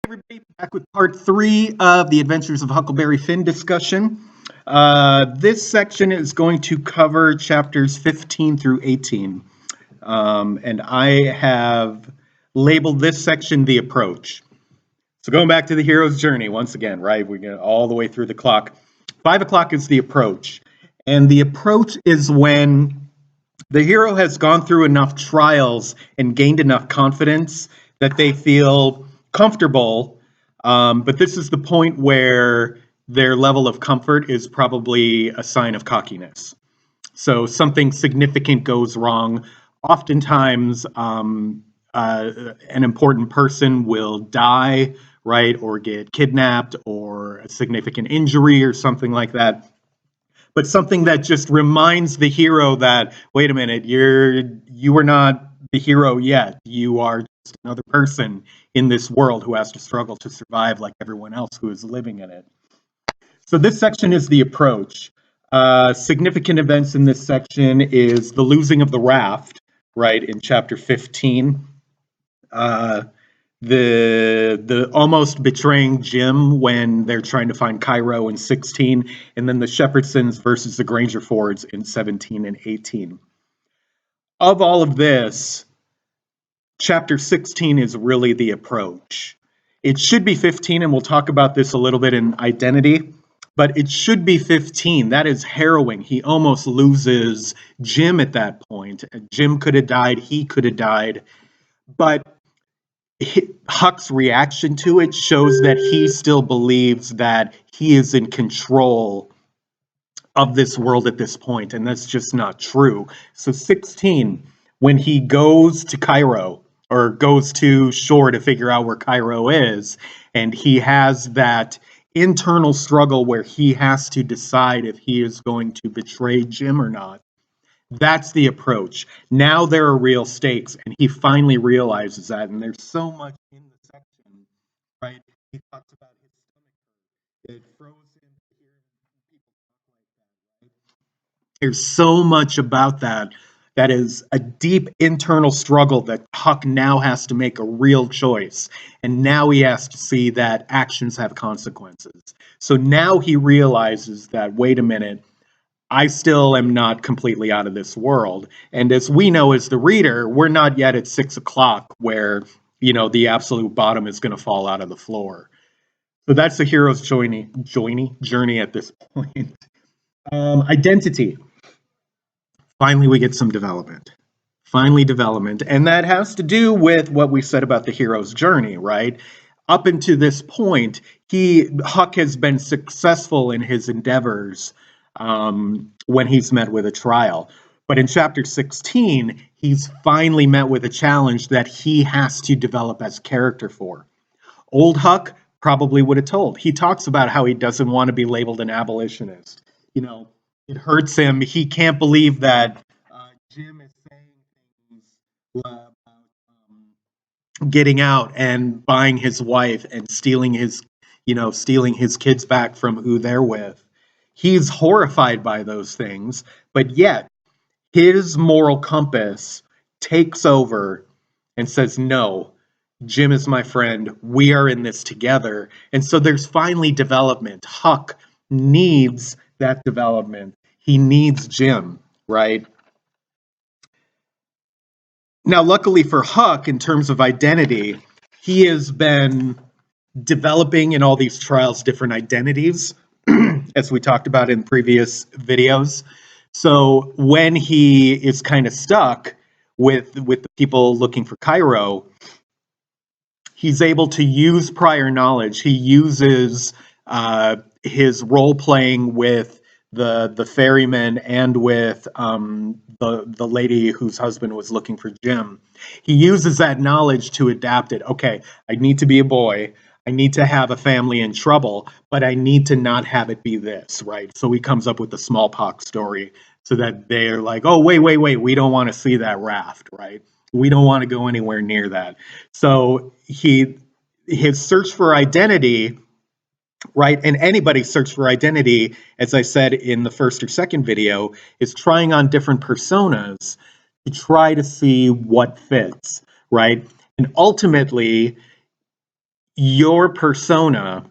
Everybody, back with part 3 of the Adventures of Huckleberry Finn discussion. This section is going to cover chapters 15 through 18. And I have labeled this section the approach. So going back to the hero's journey once again, right? We get all the way through the clock. 5 o'clock is the approach. And the approach is when the hero has gone through enough trials and gained enough confidence that they feel comfortable, but this is the point where their level of comfort is probably a sign of cockiness. So something significant goes wrong. Oftentimes, an important person will die, right, or get kidnapped, or a significant injury, or something like that. But something that just reminds the hero that, wait a minute, you are not the hero yet. You are just another person in this world who has to struggle to survive like everyone else who is living in it. So this section is the approach. Significant events in this section is the losing of the raft, right, in chapter 15. The almost betraying Jim when they're trying to find Cairo in 16, and then the Shepherdsons versus the Grangerfords in 17 and 18. Of all of this, chapter 16 is really the approach. It should be 15, and we'll talk about this a little bit in identity, but it should be 15. That is harrowing. He almost loses Jim at that point. Jim could have died, he could have died, but Huck's reaction to it shows that he still believes that he is in control of this world at this point, and that's just not true. So 16, when he goes to Cairo, or goes to shore to figure out where Cairo is, and he has that internal struggle where he has to decide if he is going to betray Jim or not. That's the approach. Now there are real stakes, and he finally realizes that, and there's so much in the section, right? He talks about his stomach. It froze him to hear people talk like that, right? There's so much about that that is a deep internal struggle that Huck now has to make a real choice, and now he has to see that actions have consequences. So now he realizes that, wait a minute, I still am not completely out of this world. And as we know as the reader, we're not yet at 6 o'clock where, the absolute bottom is going to fall out of the floor. So that's the hero's journey at this point. Identity. Finally, we get some development. And that has to do with what we said about the hero's journey, right? Up until this point, Huck has been successful in his endeavors when he's met with a trial. But in chapter 16, he's finally met with a challenge that he has to develop as character for. Old Huck probably would have told. He talks about how he doesn't want to be labeled an abolitionist. It hurts him. He can't believe that Jim is saying things about getting out and buying his wife and stealing his kids back from who they're with. He's horrified by those things, but yet his moral compass takes over and says, no, Jim is my friend. We are in this together. And so there's finally development. Huck needs that development. He needs Jim, right? Now, luckily for Huck, in terms of identity, he has been developing in all these trials different identities, as we talked about in previous videos. So when he is kind of stuck with the people looking for Cairo, he's able to use prior knowledge. He uses his role playing with the ferryman and with the lady whose husband was looking for Jim. He uses that knowledge to adapt it. Okay, I need to be a boy. I need to have a family in trouble, but I need to not have it be this, right? So he comes up with the smallpox story so that they're like, oh, wait, we don't want to see that raft, right? We don't want to go anywhere near that. So his search for identity, right, and anybody's search for identity, as I said in the first or second video, is trying on different personas to try to see what fits, right? And ultimately, your persona,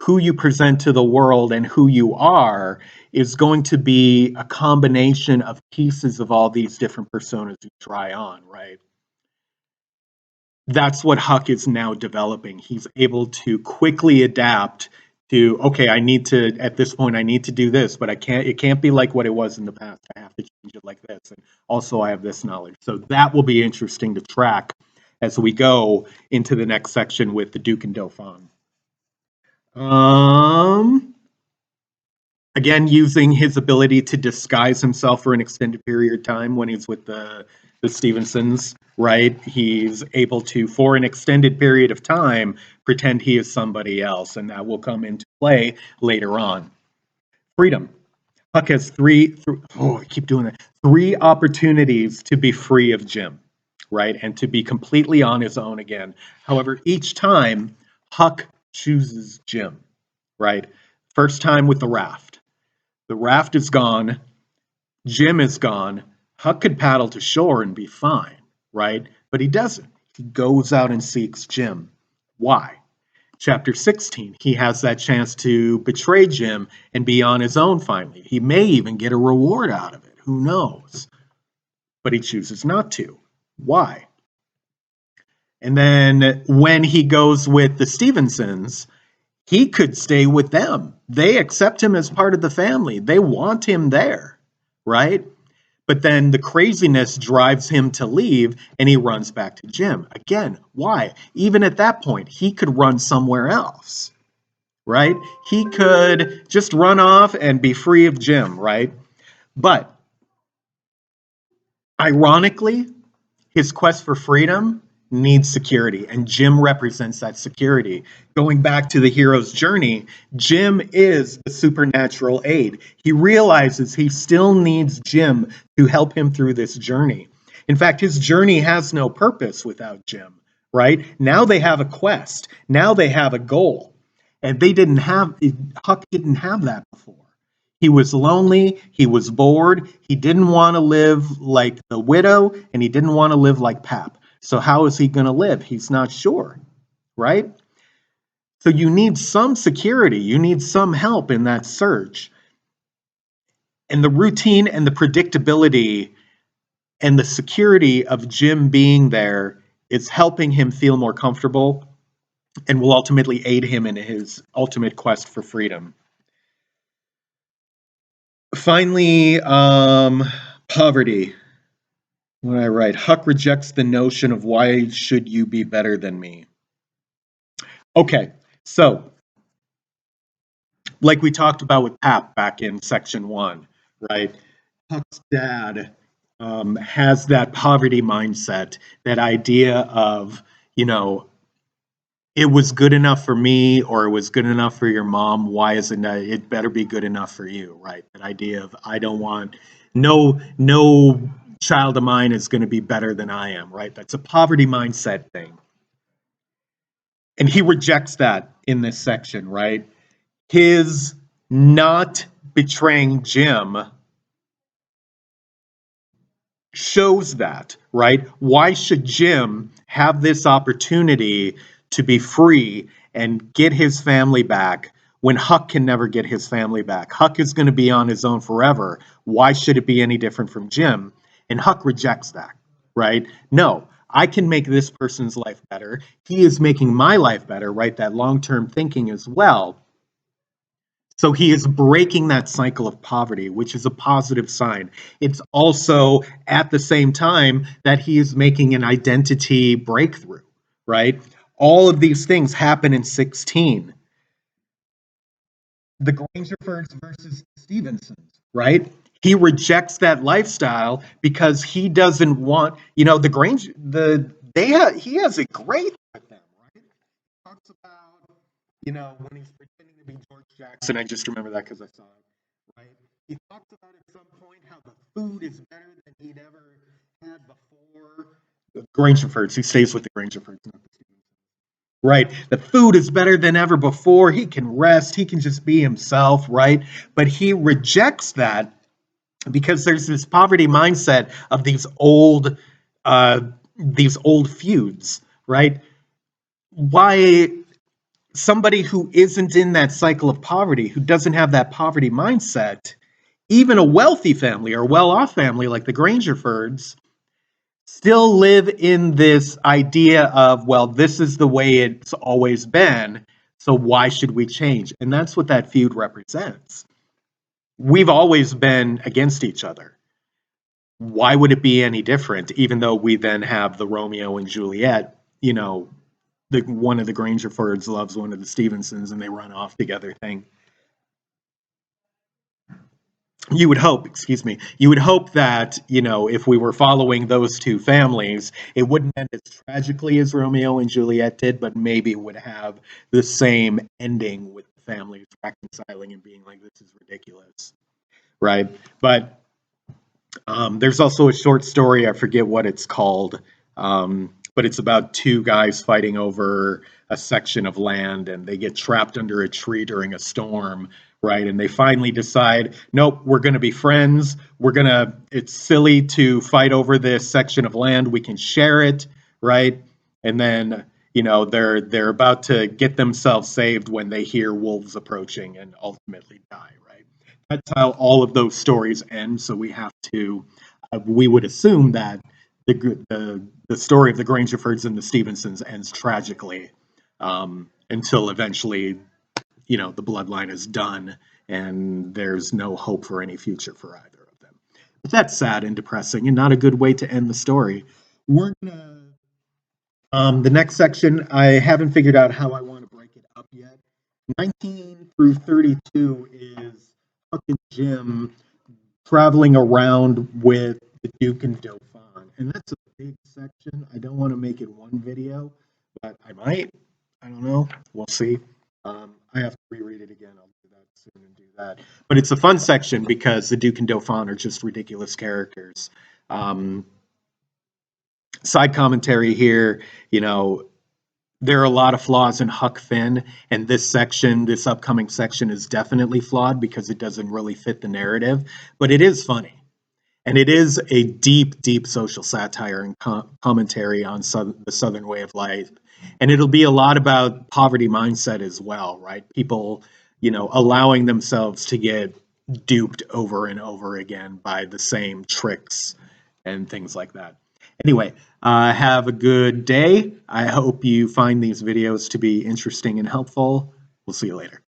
who you present to the world and who you are, is going to be a combination of pieces of all these different personas you try on, right? That's what Huck is now developing. He's able to quickly adapt to, okay, I need to, at this point, I need to do this, but it can't be like what it was in the past. I have to change it like this. And also, I have this knowledge. So that will be interesting to track as we go into the next section with the Duke and Dauphin. Um, Again, using his ability to disguise himself for an extended period of time when he's with the Stevensons, right? He's able to, for an extended period of time, pretend he is somebody else, and that will come into play later on. Freedom. Huck has I keep doing that. 3 opportunities to be free of Jim, right? And to be completely on his own again. However, each time, Huck chooses Jim, right? First time with the raft. The raft is gone. Jim is gone. Huck could paddle to shore and be fine, right? But he doesn't. He goes out and seeks Jim. Why? Chapter 16, he has that chance to betray Jim and be on his own finally. He may even get a reward out of it. Who knows? But he chooses not to. Why? And then when he goes with the Stevensons, he could stay with them. They accept him as part of the family. They want him there, right? But then the craziness drives him to leave and he runs back to Jim. Again, why? Even at that point, he could run somewhere else, right? He could just run off and be free of Jim, right? But ironically, his quest for freedom needs security, and Jim represents that security. Going back to the hero's journey, Jim is the supernatural aid. He realizes he still needs Jim to help him through this journey. In fact, his journey has no purpose without Jim, right? Now they have a quest, now they have a goal. And Huck didn't have that before. He was lonely, he was bored, he didn't want to live like the widow, and he didn't want to live like Pap. So how is he going to live? He's not sure, right? So you need some security, you need some help in that search. And the routine and the predictability and the security of Jim being there is helping him feel more comfortable and will ultimately aid him in his ultimate quest for freedom. Finally, poverty. What did I write? Huck rejects the notion of why should you be better than me. Okay, so like we talked about with Pap back in section 1, right? Huck's dad has that poverty mindset, that idea of, it was good enough for me or it was good enough for your mom. Why isn't it better be good enough for you, right? That idea of I don't want no child of mine is going to be better than I am, right? That's a poverty mindset thing. And he rejects that in this section, right? His not betraying Jim shows that, right? Why should Jim have this opportunity to be free and get his family back when Huck can never get his family back? Huck is going to be on his own forever. Why should it be any different from Jim? And Huck rejects that, right? No, I can make this person's life better. He is making my life better, right? That long-term thinking as well. So he is breaking that cycle of poverty, which is a positive sign. It's also at the same time that he is making an identity breakthrough, right? All of these things happen in 16. The Grangerfords versus Stevensons, right? He rejects that lifestyle because he doesn't want, he has it great with them, right? He talks about, when he's pretending to be George Jackson. I just remember that because I saw it, right? He talks about at some point how the food is better than he'd ever had before. The Grangerfords, he stays with the Grangerfords, not the Stevensons. Right. The food is better than ever before. He can rest. He can just be himself, right? But he rejects that because there's this poverty mindset of these old feuds, right? Why? somebody who isn't in that cycle of poverty, who doesn't have that poverty mindset, even a wealthy family or well-off family like the Grangerfords, still live in this idea of, well, this is the way it's always been, so why should we change? And that's what that feud represents. We've always been against each other. Why would it be any different, even though we then have the Romeo and Juliet, one of the Grangerfords loves one of the Stevensons and they run off together thing. You would hope that, if we were following those two families, it wouldn't end as tragically as Romeo and Juliet did, but maybe it would have the same ending with the families reconciling and being like, this is ridiculous, right? But there's also a short story, I forget what it's called, but it's about two guys fighting over a section of land and they get trapped under a tree during a storm, right? And they finally decide, nope, we're going to be friends. It's silly to fight over this section of land. We can share it, right? And then, they're about to get themselves saved when they hear wolves approaching and ultimately die, right? That's how all of those stories end. So we would assume that the story of the Grangerfords and the Stevensons ends tragically, until eventually, the bloodline is done and there's no hope for any future for either of them. But that's sad and depressing and not a good way to end the story. We're gonna The next section, I haven't figured out how I want to break it up yet. 19 through 32 is Huck and Jim traveling around with the Duke and Dauphin. And that's a big section. I don't want to make it one video, but I might. I don't know. We'll see. I have to reread it again. I'll do that soon and do that. But it's a fun section because the Duke and Dauphin are just ridiculous characters. Side commentary here, there are a lot of flaws in Huck Finn, and this upcoming section is definitely flawed because it doesn't really fit the narrative, but it is funny. And it is a deep, deep social satire and commentary on the Southern way of life. And it'll be a lot about poverty mindset as well, right? People, allowing themselves to get duped over and over again by the same tricks and things like that. Anyway, have a good day. I hope you find these videos to be interesting and helpful. We'll see you later.